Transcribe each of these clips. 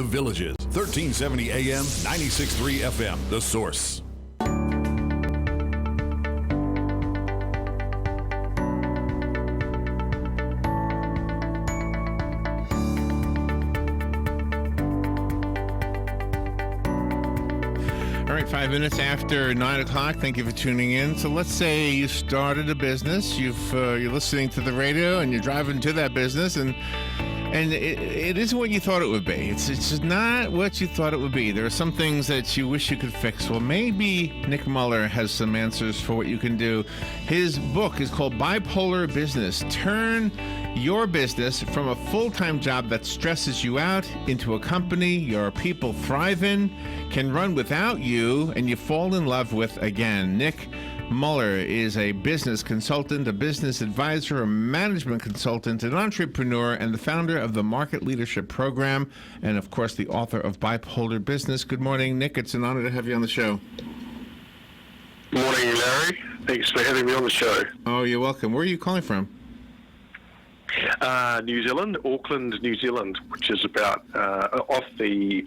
The Villages, 1370 AM, 96.3 FM, The Source. All right, 5 minutes after 9 o'clock. Thank you for tuning in. So let's say you started a business. You're listening to the radio and you're driving to that business, and it isn't what you thought it would be. It's just not what you thought it would be. There are some things that you wish you could fix. Well, maybe Nick Muller has some answers for what you can do. His book is called Bipolar Business. Turn your business from a full-time job that stresses you out into a company your people thrive in, can run without you, and you fall in love with again. Nick Muller is a business consultant, a business advisor, a management consultant, an entrepreneur, and the founder of the Market Leadership Program, and of course the author of Bipolar Business. Good morning, Nick. It's an honor to have you on the show. Good morning, Larry. Thanks for having me on the show. Oh, you're welcome. Where are you calling from? New Zealand, Auckland, New Zealand, which is about off the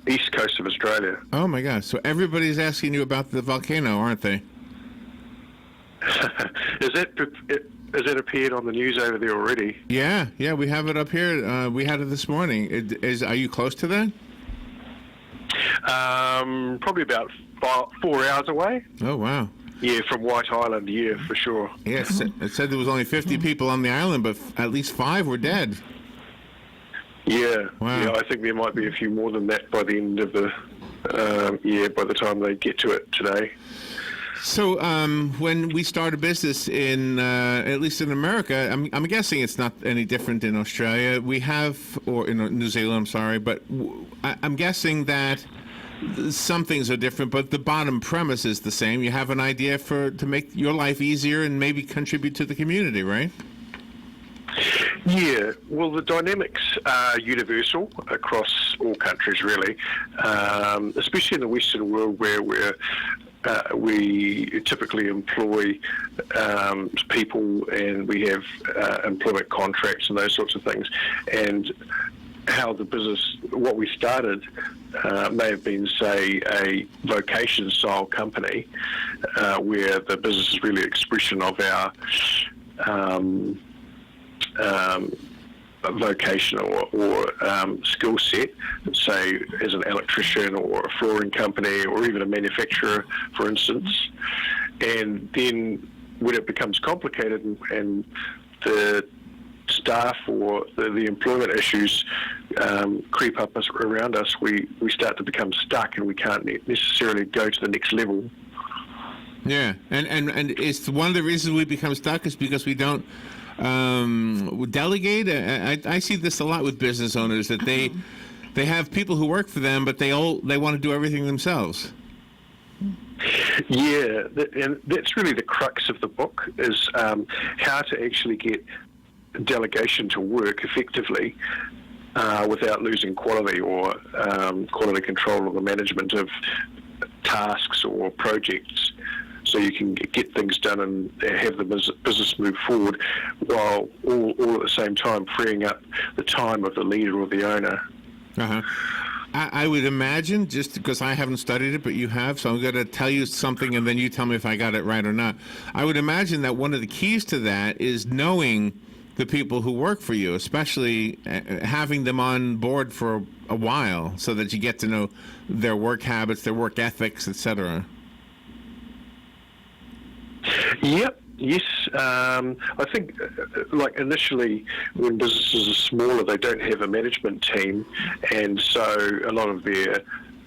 east coast of Australia. Oh my gosh! So everybody's asking you about the volcano, aren't they? Has that appeared on the news over there already? Yeah, we have it up here. We had it this morning. Are you close to that? Probably about 4 hours away. Oh wow! Yeah, from White Island. Yeah, for sure. Yeah, it said there was only 50 people on the island, but at least 5 were dead. Yeah, wow. Yeah. I think there might be a few more than that by the end of the by the time they get to it today. So when we start a business in, at least in America, I'm guessing it's not any different in Australia. Or in New Zealand, I'm sorry, but I'm guessing that some things are different, but the bottom premise is the same. You have an idea to make your life easier and maybe contribute to the community, right? Yeah, well, the dynamics are universal across all countries, really, especially in the Western world where we typically employ people and we have employment contracts and those sorts of things. And how the business, what we started, may have been, say, a vocation-style company where the business is really an expression of our vocation or skill set, say as an electrician or a flooring company or even a manufacturer, for instance. And then when it becomes complicated and the staff or the employment issues creep up around us, we start to become stuck and we can't necessarily go to the next level. Yeah, and it's one of the reasons we become stuck is because we don't delegate. I see this a lot with business owners, that they have people who work for them, but they want to do everything themselves. Yeah, and that's really the crux of the book, is how to actually get delegation to work effectively without losing quality or quality control of the management of tasks or projects, so you can get things done and have the business move forward while all at the same time freeing up the time of the leader or the owner. Uh-huh. I would imagine, just because I haven't studied it, but you have, so I'm going to tell you something and then you tell me if I got it right or not. I would imagine that one of the keys to that is knowing the people who work for you, especially having them on board for a while so that you get to know their work habits, their work ethics, etc. Yep. Yes, I think like initially when businesses are smaller, they don't have a management team, and so a lot of their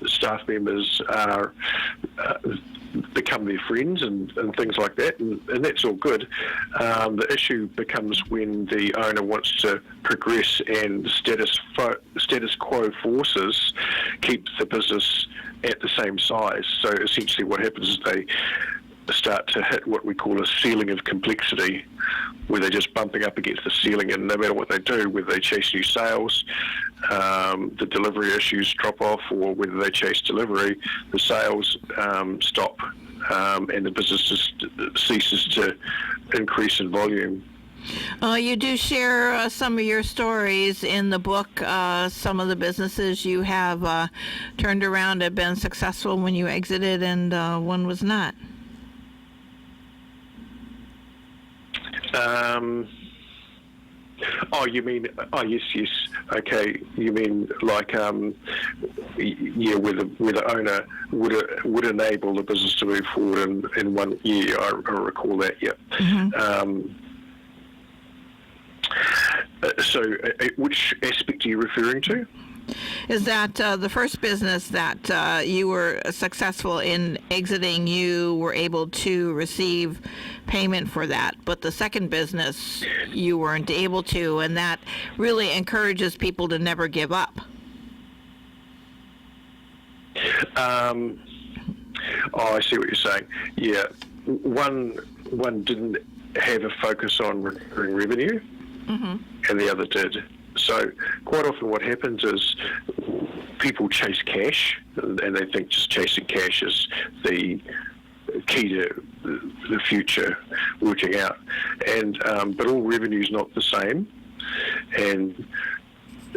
staff members are become their friends and things like that, and that's all good. The issue becomes when the owner wants to progress and status quo forces keep the business at the same size. So essentially what happens is they start to hit what we call a ceiling of complexity, where they're just bumping up against the ceiling, and no matter what they do, whether they chase new sales, the delivery issues drop off, or whether they chase delivery, the sales stop, and the business just ceases to increase in volume. You do share some of your stories in the book, some of the businesses you have turned around have been successful when you exited, and one was not. Oh, you mean? Oh, yes. Okay, you mean like where the owner would enable the business to move forward in 1 year. I recall that. Yeah. Mm-hmm. So, which aspect are you referring to? Is that the first business that you were successful in exiting, you were able to receive payment for that, but the second business you weren't able to, and that really encourages people to never give up? Oh, I see what you're saying. Yeah, one didn't have a focus on recurring revenue, mm-hmm. and the other did. So quite often what happens is people chase cash, and they think just chasing cash is the key to the future working out. And but all revenue is not the same, and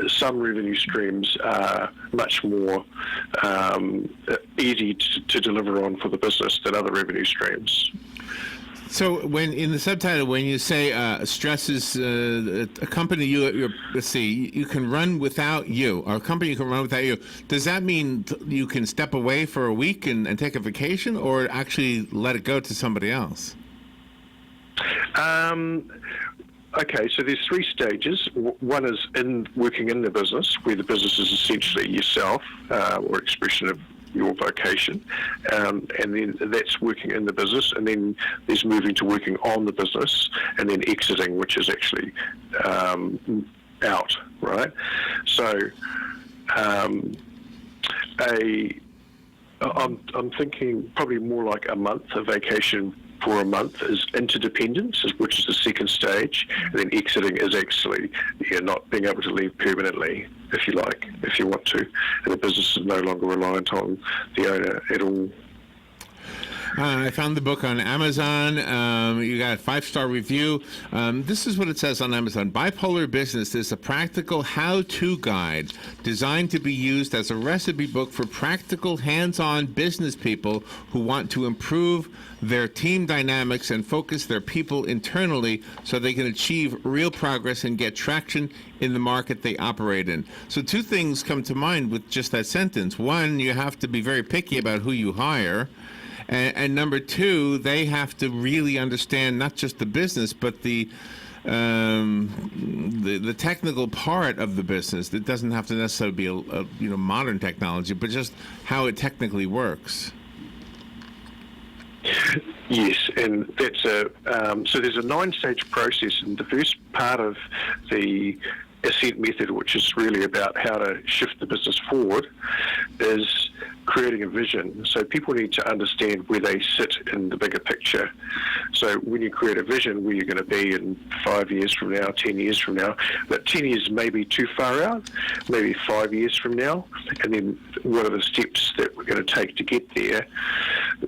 some revenue streams are much more easy to deliver on for the business than other revenue streams. So, when in the subtitle, when you say stresses a company let's see, you can run without you, or a company can run without you, does that mean you can step away for a week and take a vacation, or actually let it go to somebody else? Okay, so there's three stages. One is in working in the business, where the business is essentially yourself, or expression of your vocation, and then that's working in the business, and then there's moving to working on the business, and then exiting, which is actually out, right? So I'm thinking probably more like a month. A vacation for a month is interdependence, which is the second stage, and then exiting is actually not being able to leave permanently, if you like, if you want to, and the business is no longer reliant on the owner at all. I found the book on Amazon. You got a 5-star review. This is what it says on Amazon. Bipolar Business is a practical how-to guide designed to be used as a recipe book for practical, hands-on business people who want to improve their team dynamics and focus their people internally so they can achieve real progress and get traction in the market they operate in. So two things come to mind with just that sentence. One, you have to be very picky about who you hire. And number two, they have to really understand not just the business, but the technical part of the business. It doesn't have to necessarily be a modern technology, but just how it technically works. Yes, and that's so there's a 9-stage process, and the first part of the Ascent Method, which is really about how to shift the business forward, is creating a vision. So people need to understand where they sit in the bigger picture. So when you create a vision, where you're going to be in 5 years from now, 10 years from now, but 10 years may be too far out, maybe 5 years from now, and then what are the steps that we're going to take to get there,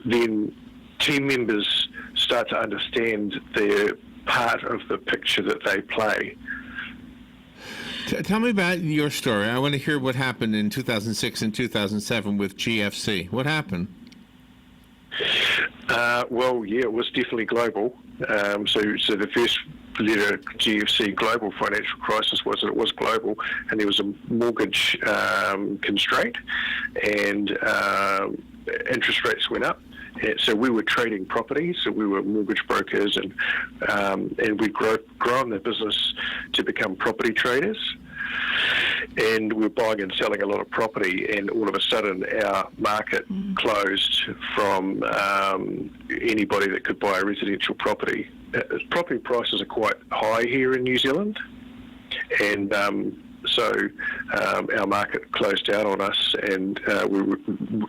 then team members start to understand their part of the picture that they play. Tell me about your story. I want to hear what happened in 2006 and 2007 with GFC. What happened? Well, yeah, it was definitely global. So the first letter GFC, global financial crisis, it was global, and there was a mortgage constraint, and interest rates went up. So we were trading property, so we were mortgage brokers, and we'd grown the business to become property traders. And we were buying and selling a lot of property, and all of a sudden our market closed from anybody that could buy a residential property. Property prices are quite high here in New Zealand, and so our market closed down on us, and we were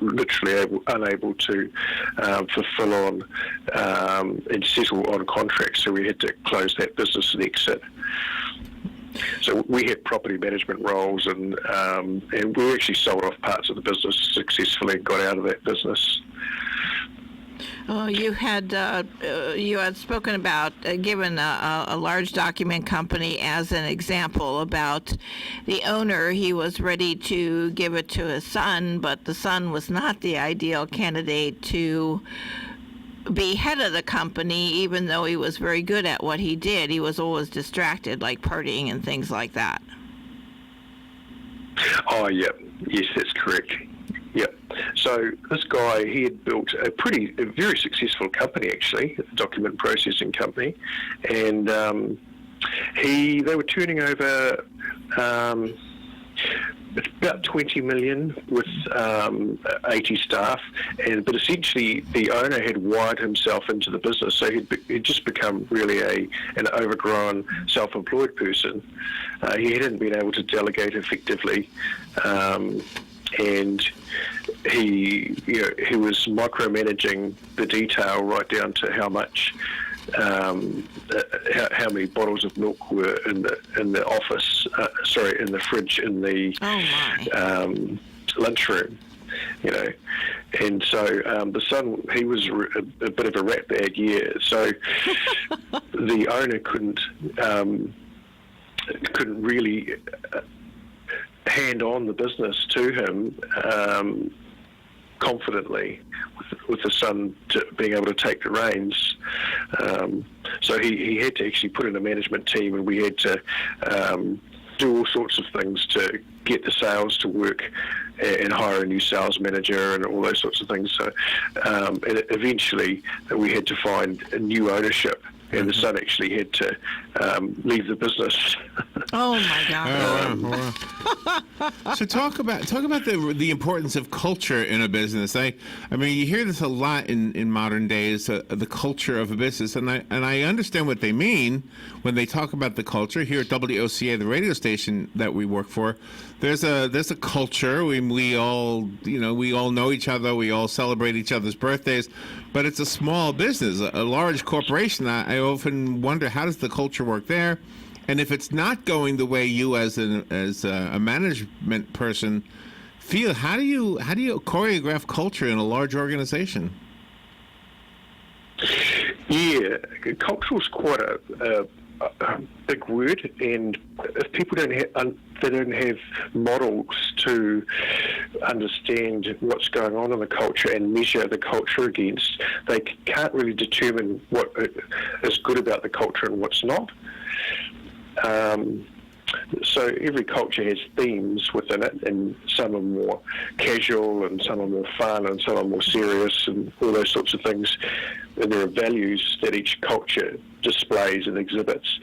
literally unable to fulfill on and settle on contracts, so we had to close that business and exit. So we had property management roles, and we actually sold off parts of the business successfully and got out of that business. Oh, you had spoken about given a large document company as an example about the owner. He was ready to give it to his son, but the son was not the ideal candidate to be head of the company, even though he was very good at what he did. He was always distracted, like partying and things like that. Oh, yeah. Yes, that's correct. Yeah. So this guy, he had built a very successful company, actually, a document processing company, and they were turning over about 20 million with 80 staff, but essentially the owner had wired himself into the business, so he'd just become really an overgrown, self-employed person. He hadn't been able to delegate effectively, and he was micromanaging the detail right down to how much, how many bottles of milk were in the office, in the fridge in the lunchroom, and so the son, he was a bit of a rat bag, so the owner couldn't really hand on the business to him confidently, with the son being able to take the reins. So he had to actually put in a management team, and we had to do all sorts of things to get the sales to work and hire a new sales manager and all those sorts of things. So and eventually we had to find a new ownership, and the son actually had to leave the business. Oh my God! So talk about the importance of culture in a business. I mean, you hear this a lot in modern days, the culture of a business, and I understand what they mean when they talk about the culture. Here at WOCA, the radio station that we work for, there's a culture. We all know each other. We all celebrate each other's birthdays, but it's a small business, a large corporation. I often wonder, how does the culture work there? And if it's not going the way you as a management person feel, how do you choreograph culture in a large organization? Yeah, cultural is quite a big word, and if people don't have models to understand what's going on in the culture and measure the culture against, they can't really determine what is good about the culture and what's not. So every culture has themes within it, and some are more casual, and some are more fun, and some are more serious, and all those sorts of things. And there are values that each culture displays and exhibits.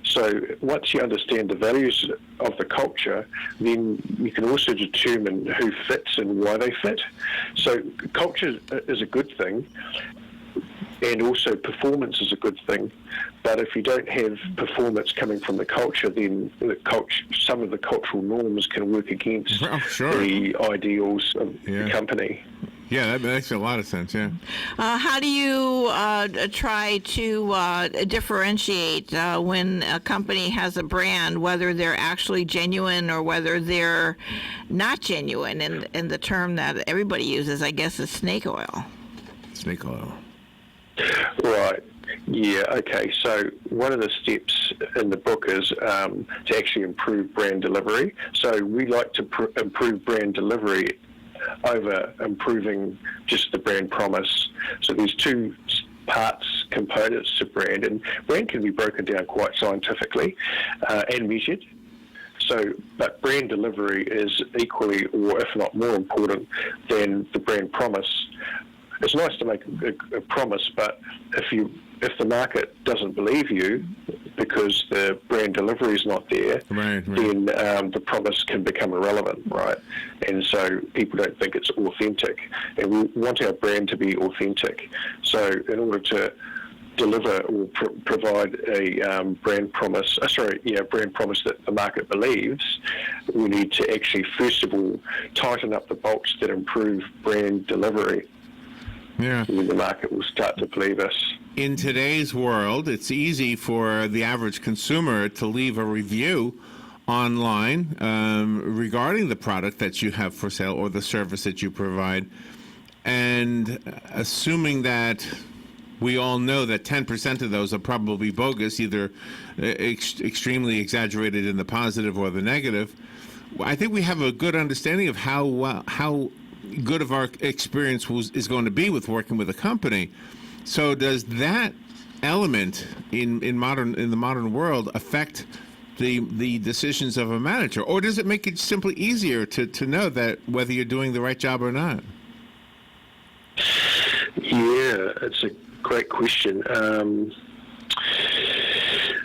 So once you understand the values of the culture, then you can also determine who fits and why they fit. So culture is a good thing, and also performance is a good thing. But if you don't have performance coming from the culture, then some of the cultural norms can work against the ideals of the company. Yeah, that makes a lot of sense, yeah. How do you try to differentiate when a company has a brand, whether they're actually genuine or whether they're not genuine? And the term that everybody uses, I guess, is snake oil. Snake oil. Right. Yeah, okay. So one of the steps in the book is to actually improve brand delivery. So we like to improve brand delivery over improving just the brand promise. So there's two components to brand, and brand can be broken down quite scientifically and measured. So, but brand delivery is equally, or if not more important than the brand promise. It's nice to make a promise, but if the market doesn't believe you because the brand delivery is not there, then the promise can become irrelevant, right? And so people don't think it's authentic, and we want our brand to be authentic. So in order to deliver or provide a brand promise that the market believes, we need to actually first of all tighten up the bolts that improve brand delivery. Yeah. And the market will start to believe us. In today's world, it's easy for the average consumer to leave a review online regarding the product that you have for sale or the service that you provide. and assuming that we all know that 10% of those are probably bogus, either extremely exaggerated in the positive or the negative, I think we have a good understanding of how good of our experience is going to be with working with a company. So does that element in the modern world affect the decisions of a manager, or does it make it simply easier to know that whether you're doing the right job or not? Yeah, it's a great question.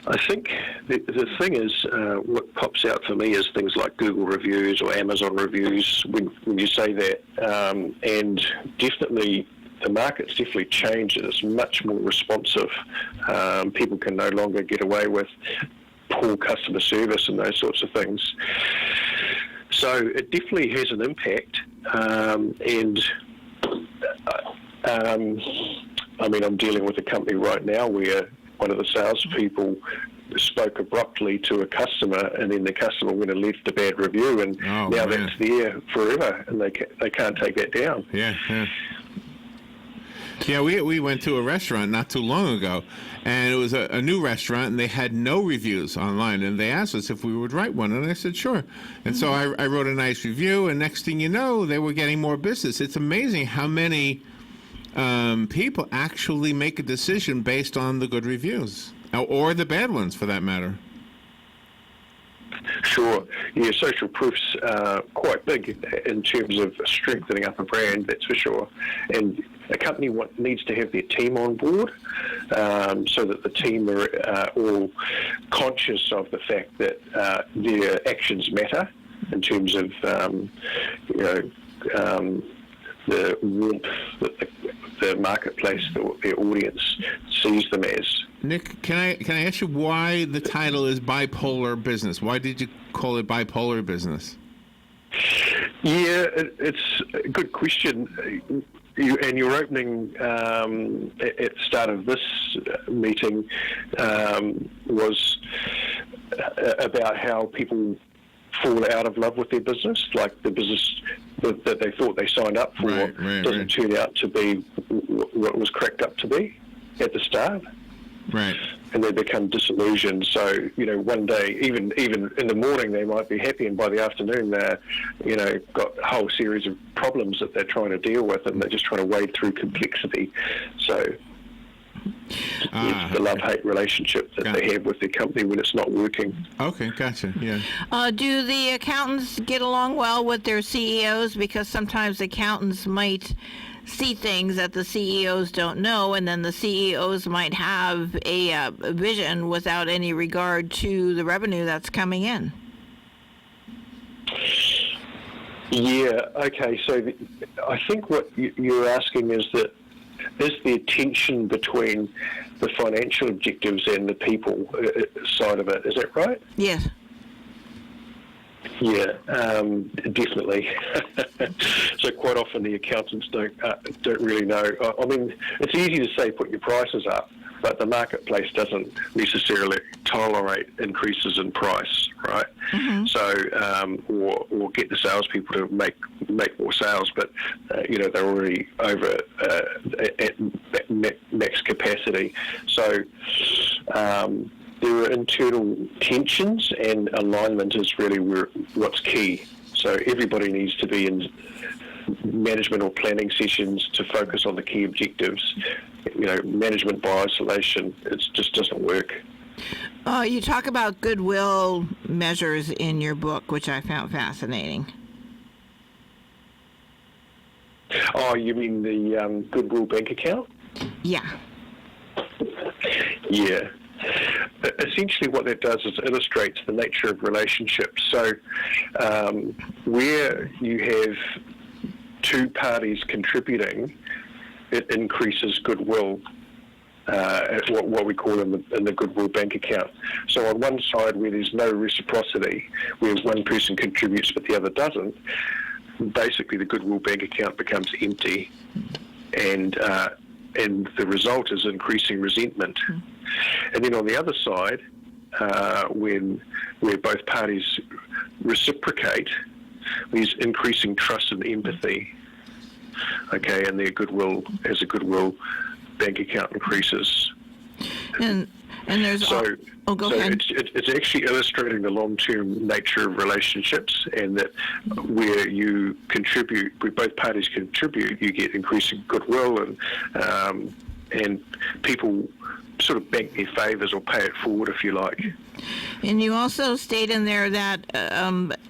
I think the thing is, what pops out for me is things like Google reviews or Amazon reviews when you say that, and definitely the market's definitely changed and it's much more responsive. People can no longer get away with poor customer service and those sorts of things. So it definitely has an impact, I mean, I'm dealing with a company right now where one of the salespeople spoke abruptly to a customer, and then the customer went and left a bad review, and that's there forever, and they can't take that down. Yeah, we went to a restaurant not too long ago, and it was a new restaurant, and they had no reviews online, and they asked us if we would write one, and I said sure. And so I wrote a nice review, and next thing you know, they were getting more business. It's amazing how many people actually make a decision based on the good reviews, or the bad ones for that matter. Sure. Yeah, social proof's quite big in terms of strengthening up a brand, that's for sure. And a company needs to have their team on board, so that the team are all conscious of the fact that their actions matter in terms of, the warmth that the marketplace, their audience sees them as. Nick, can I ask you why the title is Bipolar Business? Why did you call it Bipolar Business? Yeah, it's a good question. Your opening at the start of this meeting was about how people fall out of love with their business, like the business that they thought they signed up for doesn't turn out to be what it was cracked up to be at the start. Right. And they become disillusioned. So, one day, even in the morning, they might be happy, and by the afternoon, they're, got a whole series of problems that they're trying to deal with, and they're just trying to wade through complexity. So it's the love-hate relationship that they have with their company when it's not working. Okay, gotcha. Yeah. Do the accountants get along well with their CEOs? Because sometimes accountants might see things that the CEOs don't know, and then the CEOs might have a vision without any regard to the revenue that's coming in. Yeah, okay, so I think what you're asking is there tension between the financial objectives and the people side of it, is that right? Yes. Yeah, definitely. So quite often the accountants don't really know. I mean, it's easy to say put your prices up, but the marketplace doesn't necessarily tolerate increases in price, right? Mm-hmm. So, or get the salespeople to make more sales, but they're already over at max capacity. So. There are internal tensions, and alignment is really what's key. So everybody needs to be in management or planning sessions to focus on the key objectives. Management by isolation, it just doesn't work. You talk about goodwill measures in your book, which I found fascinating. Oh, you mean the Goodwill bank account? Yeah. Yeah. Essentially what that does is illustrates the nature of relationships. So where you have two parties contributing, it increases goodwill, what we call in the Goodwill bank account. So on one side where there's no reciprocity, where one person contributes but the other doesn't, basically the Goodwill bank account becomes empty, and the result is increasing resentment. And then on the other side, where both parties reciprocate, there's increasing trust and empathy. okay, and their Goodwill bank account increases. And there's So, go so ahead. it's actually illustrating the long-term nature of relationships, and that where you contribute, where both parties contribute, you get increasing goodwill, and people sort of bank their favours or pay it forward, if you like. And you also state in there that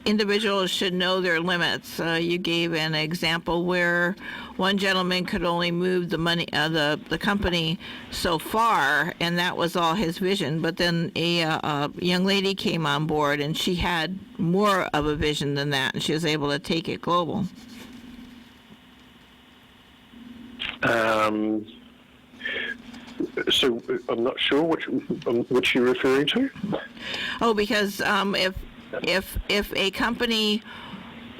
individuals should know their limits. You gave an example where one gentleman could only move the money, the company so far, and that was all his vision. But then a young lady came on board, and she had more of a vision than that, and she was able to take it global. So I'm not sure which you're referring to. Oh, because if a company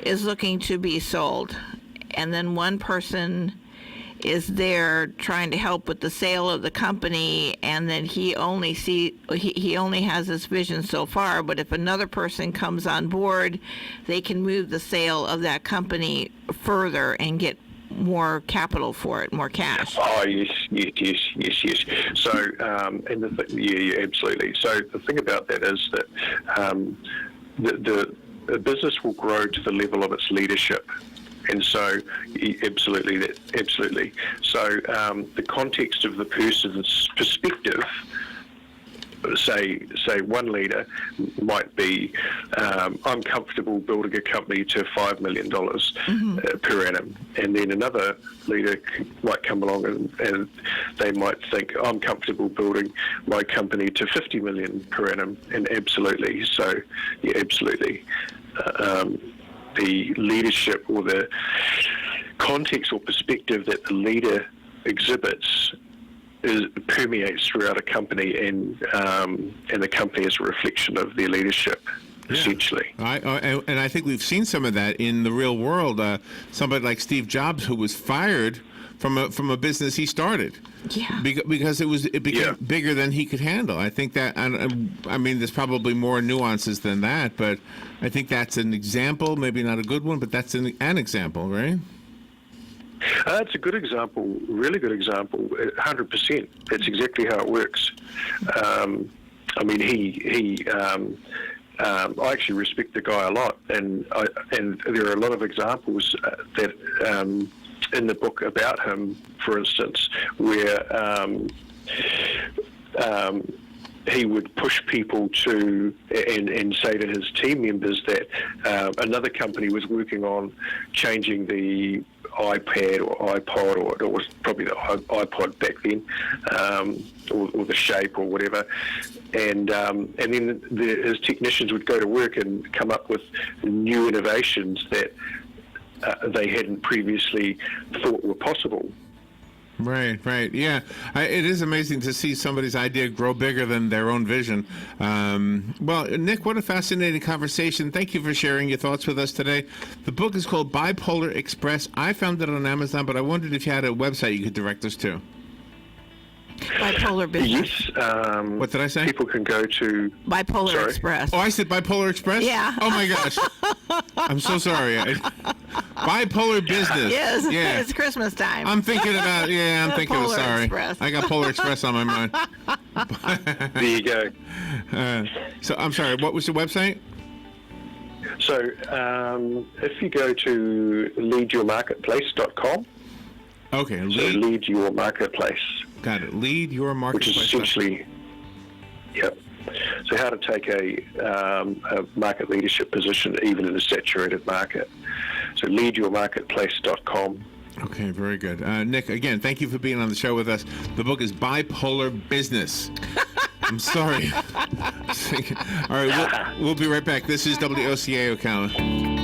is looking to be sold, and then one person is there trying to help with the sale of the company, and then he only has this vision so far, but if another person comes on board, they can move the sale of that company further and get more capital for it, more cash. Oh, yes. So, and yeah, absolutely. So the thing about that is that the business will grow to the level of its leadership. And so, absolutely. So, the context of the person's perspective, say one leader might be, I'm comfortable building a company to $5 million per annum, and then another leader might come along and they might think, I'm comfortable building my company to $50 million per annum, and absolutely. So, yeah, absolutely. The leadership or the context or perspective that the leader exhibits permeates throughout a company, and the company is a reflection of their leadership, essentially. And I think we've seen some of that in the real world. Somebody like Steve Jobs, who was fired from a business he started, because it became bigger than he could handle. I think that, I mean, there's probably more nuances than that, but I think that's an example. Maybe not a good one, but that's an example, right? It's a good example, really good example, 100%. That's exactly how it works. I mean, I actually respect the guy a lot, and there are a lot of examples that in the book about him, for instance, where he would push people to and say to his team members that another company was working on changing the iPad or iPod, or it was probably the iPod back then, or the shape or whatever, and then his technicians would go to work and come up with new innovations that they hadn't previously thought were possible. Right. Yeah. It is amazing to see somebody's idea grow bigger than their own vision. Well, Nick, what a fascinating conversation. Thank you for sharing your thoughts with us today. The book is called Bipolar Express. I found it on Amazon, but I wondered if you had a website you could direct us to. Bipolar Business. Yes. What did I say? People can go to Bipolar Express. Oh, I said Bipolar Express? Yeah. Oh, my gosh. I'm so sorry. Bipolar Business. Yes, yeah. It's Christmas time. I'm thinking about, Polar sorry. Express. I got Polar Express on my mind. There you go. So, I'm sorry, what was the website? So, if you go to leadyourmarketplace.com, Okay, Lead Your Marketplace. Got it. Lead Your Marketplace. Which is essentially, so how to take a market leadership position even in a saturated market. So leadyourmarketplace.com. Okay, very good. Nick, again, thank you for being on the show with us. The book is Bipolar Business. I'm sorry. All right, we'll be right back. This is WOCA Ocala.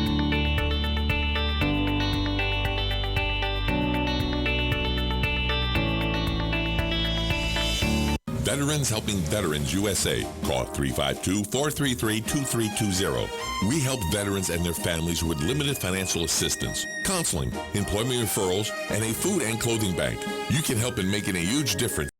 Veterans Helping Veterans USA. Call 352-433-2320. We help veterans and their families with limited financial assistance, counseling, employment referrals, and a food and clothing bank. You can help in making a huge difference